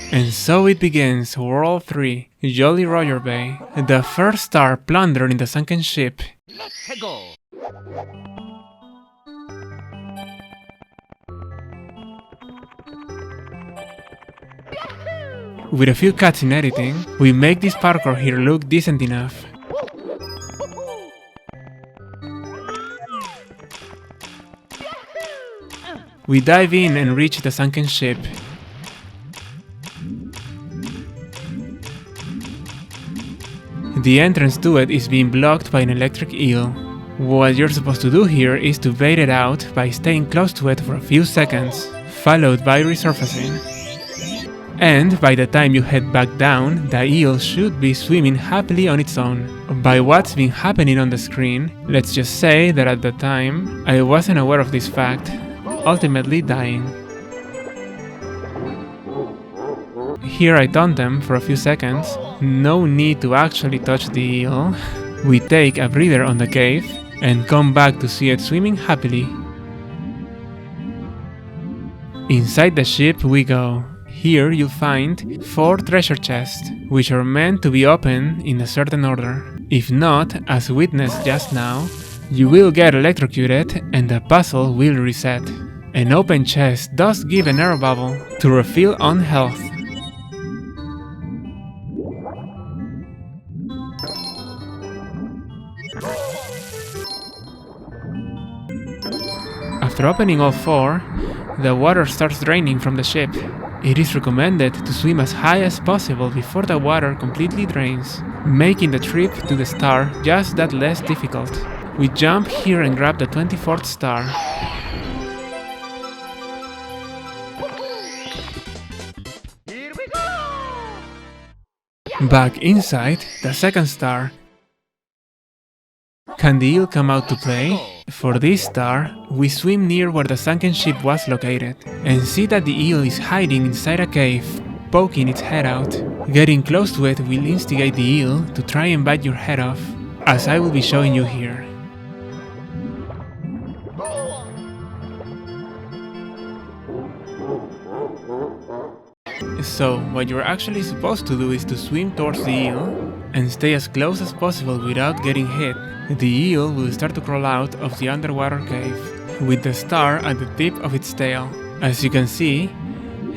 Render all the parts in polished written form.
And so it begins, World 3, Jolly Roger Bay, the first star plundered in the sunken ship. Let's go! With a few cuts in editing, we make this parkour here look decent enough. We dive in and reach the sunken ship. The entrance to it is being blocked by an electric eel. What you're supposed to do here is to bait it out by staying close to it for a few seconds, followed by resurfacing. And by the time you head back down, the eel should be swimming happily on its own. By what's been happening on the screen, let's just say that at the time, I wasn't aware of this fact, ultimately dying. Here I taunt them for a few seconds, no need to actually touch the eel. We take a breather on the cave, and come back to see it swimming happily. Inside the ship we go. Here you'll find 4 treasure chests, which are meant to be opened in a certain order. If not, as witnessed just now, you will get electrocuted and the puzzle will reset. An open chest does give an air bubble to refill on health. After opening all 4, the water starts draining from the ship. It is recommended to swim as high as possible before the water completely drains, making the trip to the star just that less difficult. We jump here and grab the 24th star. Here we go! Back inside, the 2nd star. Can the eel come out to play? For this star, we swim near where the sunken ship was located, and see that the eel is hiding inside a cave, poking its head out. Getting close to it will instigate the eel to try and bite your head off, as I will be showing you here. So, what you're actually supposed to do is to swim towards the eel and stay as close as possible without getting hit. The eel will start to crawl out of the underwater cave, with the star at the tip of its tail. As you can see,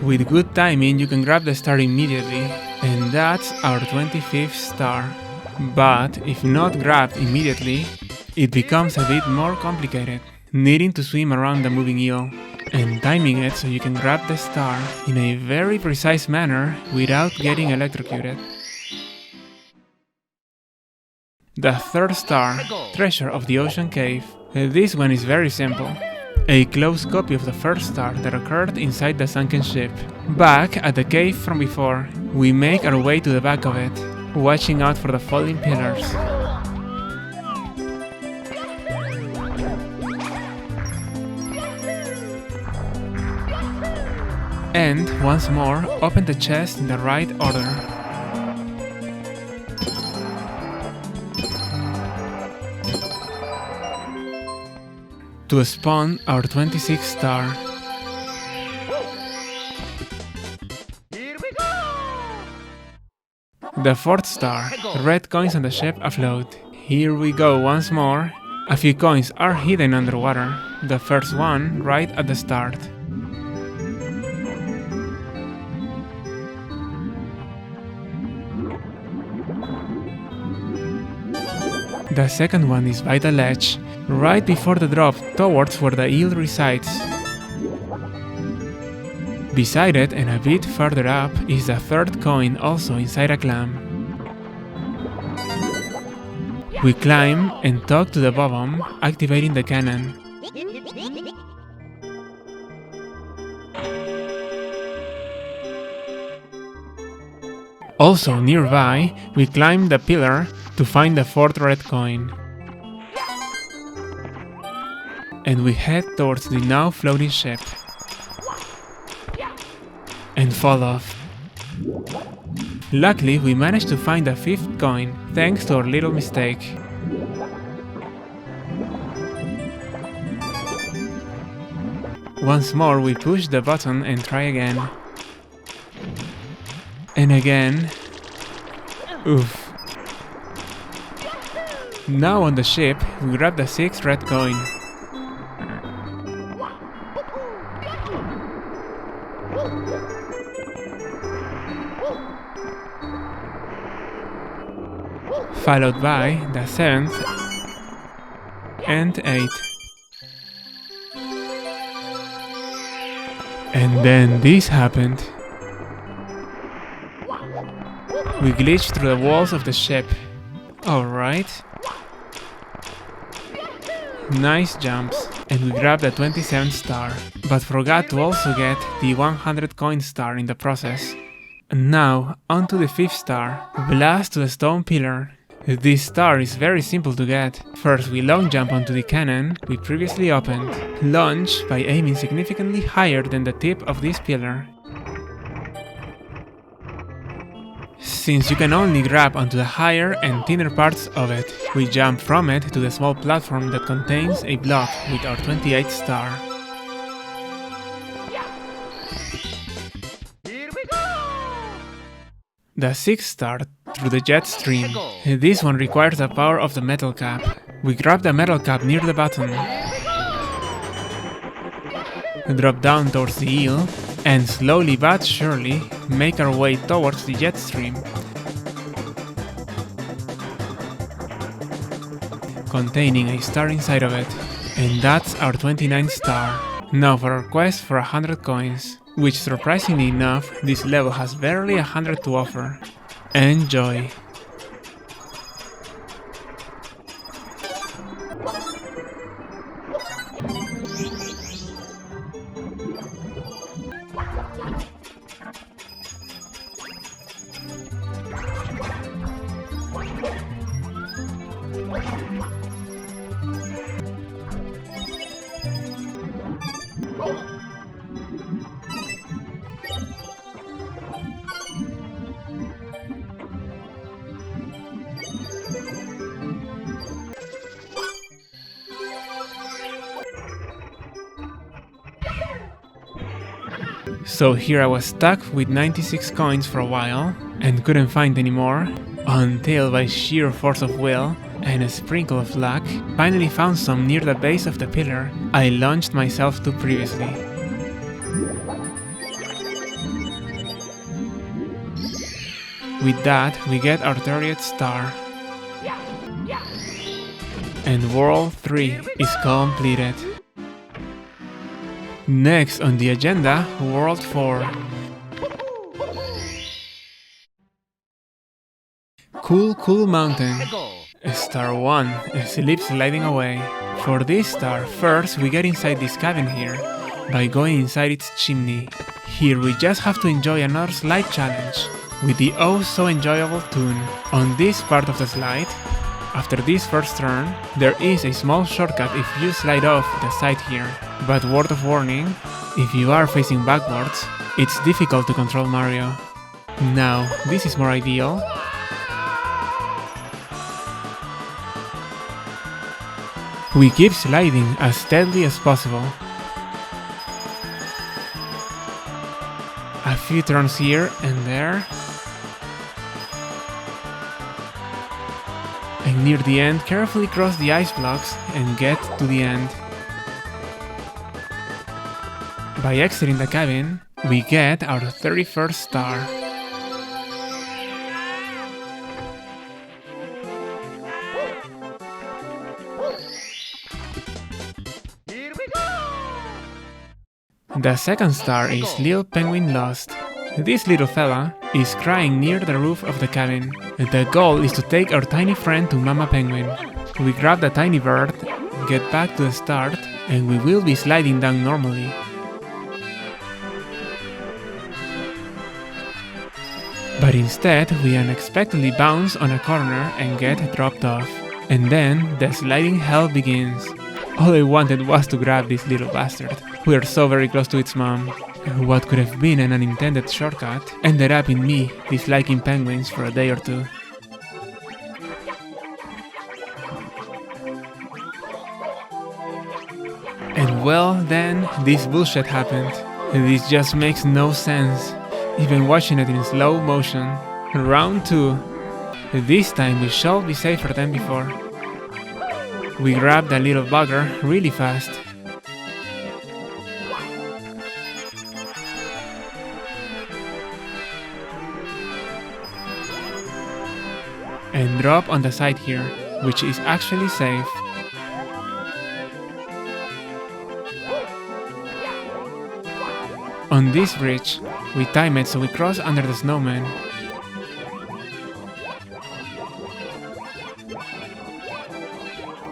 with good timing you can grab the star immediately, and that's our 25th star. But if not grabbed immediately, it becomes a bit more complicated, needing to swim around the moving eel, and timing it so you can grab the star in a very precise manner without getting electrocuted. The 3rd star, Treasure of the Ocean Cave. This one is very simple. A close copy of the 1st star that occurred inside the sunken ship. Back at the cave from before, we make our way to the back of it, watching out for the falling pillars. And, once more, open the chest in the right order. To spawn our 26th star. Here we go! The 4th star, red coins on the ship afloat. Here we go once more. A few coins are hidden underwater, the first one right at the start. The second one is by the ledge, right before the drop towards where the eel resides. Beside it and a bit further up is the 3rd coin, also inside a clam. We climb and talk to the bottom, activating the cannon. Also nearby, we climb the pillar to find the 4th red coin. And we head towards the now floating ship. And fall off. Luckily, we managed to find the 5th coin, thanks to our little mistake. Once more we push the button and try again. And again. Oof. Now on the ship, we grab the 6th red coin. Followed by the 7th and 8th. And then this happened. We glitched through the walls of the ship. Alright. Nice jumps. And we grabbed the 27th star, but forgot to also get the 100 coin star in the process. And now, onto the 5th star. Blast to the stone pillar. This star is very simple to get. First we long jump onto the cannon we previously opened. Launch by aiming significantly higher than the tip of this pillar. Since you can only grab onto the higher and thinner parts of it, we jump from it to the small platform that contains a block with our 28th star. Here we go! The 6th star through the jet stream. This one requires the power of the metal cap. We grab the metal cap near the bottom, drop down towards the eel, and slowly but surely make our way towards the jet stream, containing a star inside of it. And that's our 29th star. Now for our quest for 100 coins, which surprisingly enough, this level has barely 100 to offer. Enjoy! So here I was stuck with 96 coins for a while, and couldn't find any more, until by sheer force of will and a sprinkle of luck, finally found some near the base of the pillar I launched myself to previously. With that, we get our 30th star. And World 3 is completed. Next on the agenda, World 4. Cool Mountain. Star 1, slip sliding away. For this star, first we get inside this cabin here, by going inside its chimney. Here we just have to enjoy another slide challenge, with the oh so enjoyable tune. On this part of the slide, after this first turn, there is a small shortcut if you slide off the side here. But word of warning, if you are facing backwards, it's difficult to control Mario. Now, this is more ideal. We keep sliding as steadily as possible. A few turns here and there. And near the end, carefully cross the ice blocks and get to the end. By exiting the cabin, we get our 31st star. Here we go! The second star is Little Penguin Lost. This little fella is crying near the roof of the cabin. The goal is to take our tiny friend to Mama Penguin. We grab the tiny bird, get back to the start, and we will be sliding down normally. But instead, we unexpectedly bounce on a corner and get dropped off. And then, the sliding hell begins. All I wanted was to grab this little bastard. We are so very close to its mom. What could have been an unintended shortcut ended up in me disliking penguins for a day or two. And well then, this bullshit happened. This just makes no sense. even watching it in slow motion. Round 2. This time we shall be safer than before. We grab the little bugger really fast. And drop on the side here, which is actually safe. On this bridge, we time it so we cross under the snowman.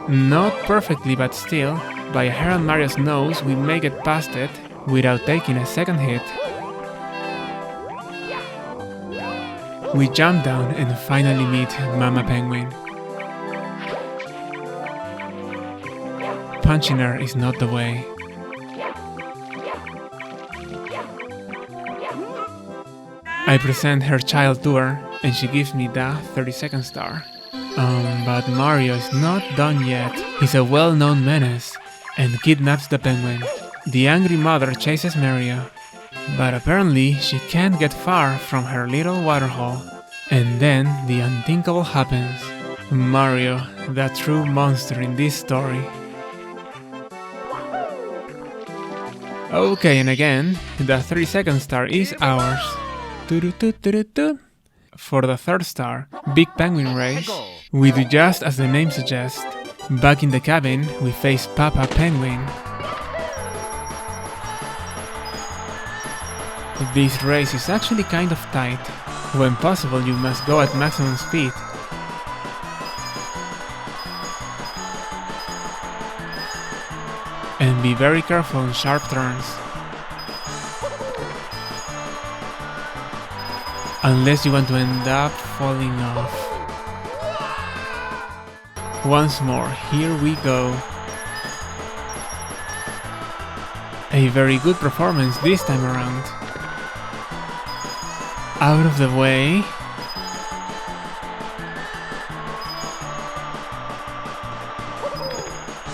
Not perfectly, but still, by a hair on Mario's nose we make it past it without taking a second hit. We jump down and finally meet Mama Penguin. Punching her is not the way. I present her child to her and she gives me the 32nd star. But Mario is not done yet. He's a well-known menace and kidnaps the penguin. The angry mother chases Mario, but apparently she can't get far from her little waterhole. And then the unthinkable happens. Mario, the true monster in this story. Okay, and again, the 32nd star is ours. For the 3rd star, Big Penguin Race, we do just as the name suggests. Back in the cabin, we face Papa Penguin. This race is actually kind of tight. When possible, you must go at maximum speed. And be very careful on sharp turns. Unless you want to end up falling off. Once more, here we go. A very good performance this time around. Out of the way.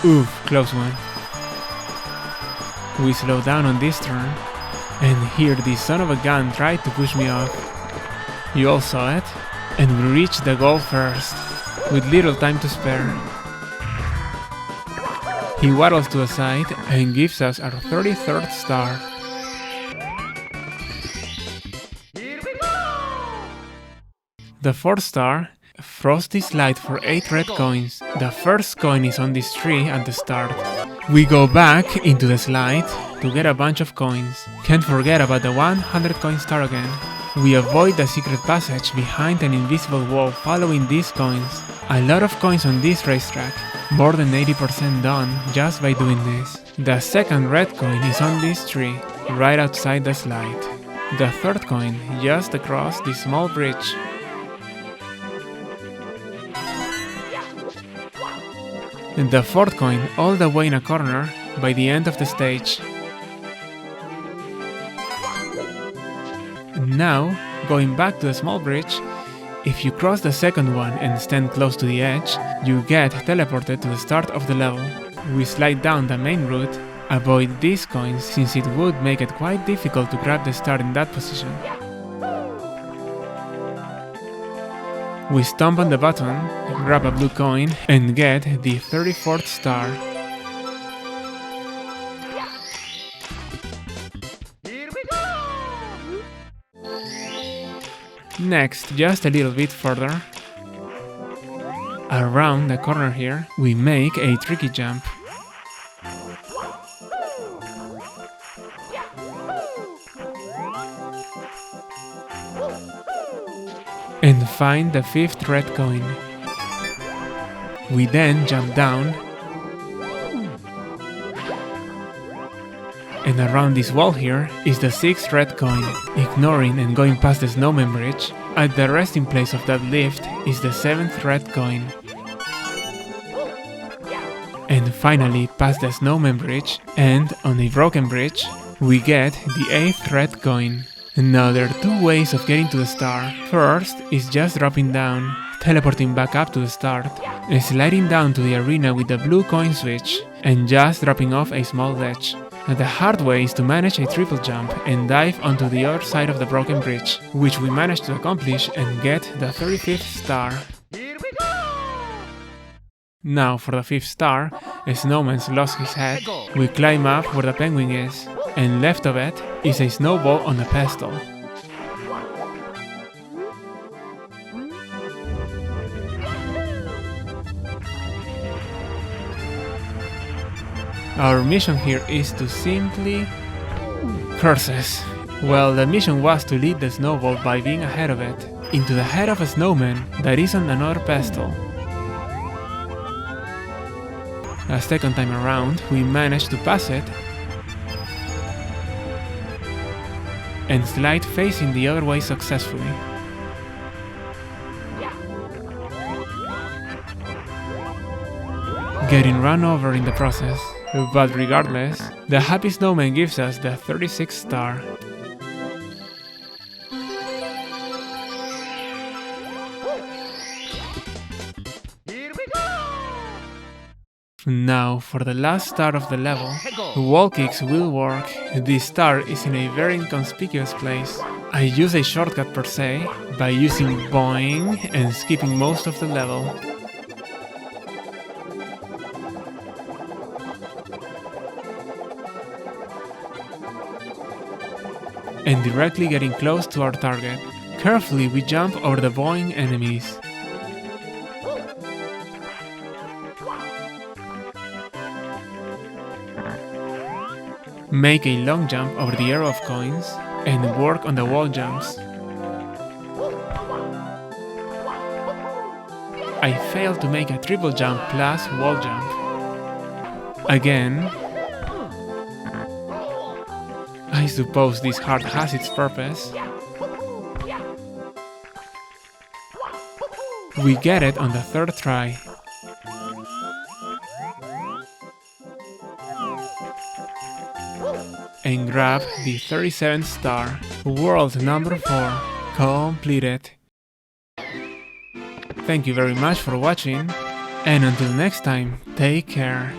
Oof, close one. We slow down on this turn, and here this son of a gun tried to push me off. You all saw it, and we reached the goal first, with little time to spare. He waddles to the side and gives us our 33rd star. Here we go! The 4th star, Frosty Slide for 8 red coins. The first coin is on this tree at the start. We go back into the slide to get a bunch of coins. Can't forget about the 100 coin star again. We avoid the secret passage behind an invisible wall following these coins. A lot of coins on this racetrack, more than 80% done just by doing this. The second red coin is on this tree, right outside the slide. The third coin just across this small bridge. And the fourth coin all the way in a corner by the end of the stage. Now, going back to the small bridge, if you cross the second one and stand close to the edge, you get teleported to the start of the level. We slide down the main route, avoid these coins since it would make it quite difficult to grab the star in that position. We stomp on the button, grab a blue coin, and get the 34th star. Here we go! Next, just a little bit further, around the corner here, we make a tricky jump. And find the 5th red coin. We then jump down, and around this wall here is the 6th red coin. Ignoring and going past the snowman bridge, at the resting place of that lift is the 7th red coin. And finally, past the snowman bridge and on a broken bridge, we get the 8th red coin. Now there are two ways of getting to the star. First is just dropping down, teleporting back up to the start, sliding down to the arena with the blue coin switch, and just dropping off a small ledge. The hard way is to manage a triple jump and dive onto the other side of the broken bridge, which we managed to accomplish and get the 35th star. Here we go! Now for the 5th star, Snowman's lost his head. We climb up where the penguin is, and left of it is a snowball on a pestle. Our mission here is to simply... curses. Well, the mission was to lead the snowball by being ahead of it, into the head of a snowman that is on another pestle. A second time around, we managed to pass it and slide facing the other way successfully. Getting run over in the process. But regardless, the happy snowman gives us the 36th star. Here we go! Now, for the last star of the level, wall kicks will work. This star is in a very inconspicuous place. I use a shortcut per se, by using boing and skipping most of the level. And directly getting close to our target. Carefully we jump over the boing enemies. Make a long jump over the arrow of coins, and work on the wall jumps. I failed to make a triple jump plus wall jump. Again. I suppose this heart has its purpose. We get it on the 3rd try. And grab the 37th star. World number 4 completed. Thank you very much for watching, and until next time, take care.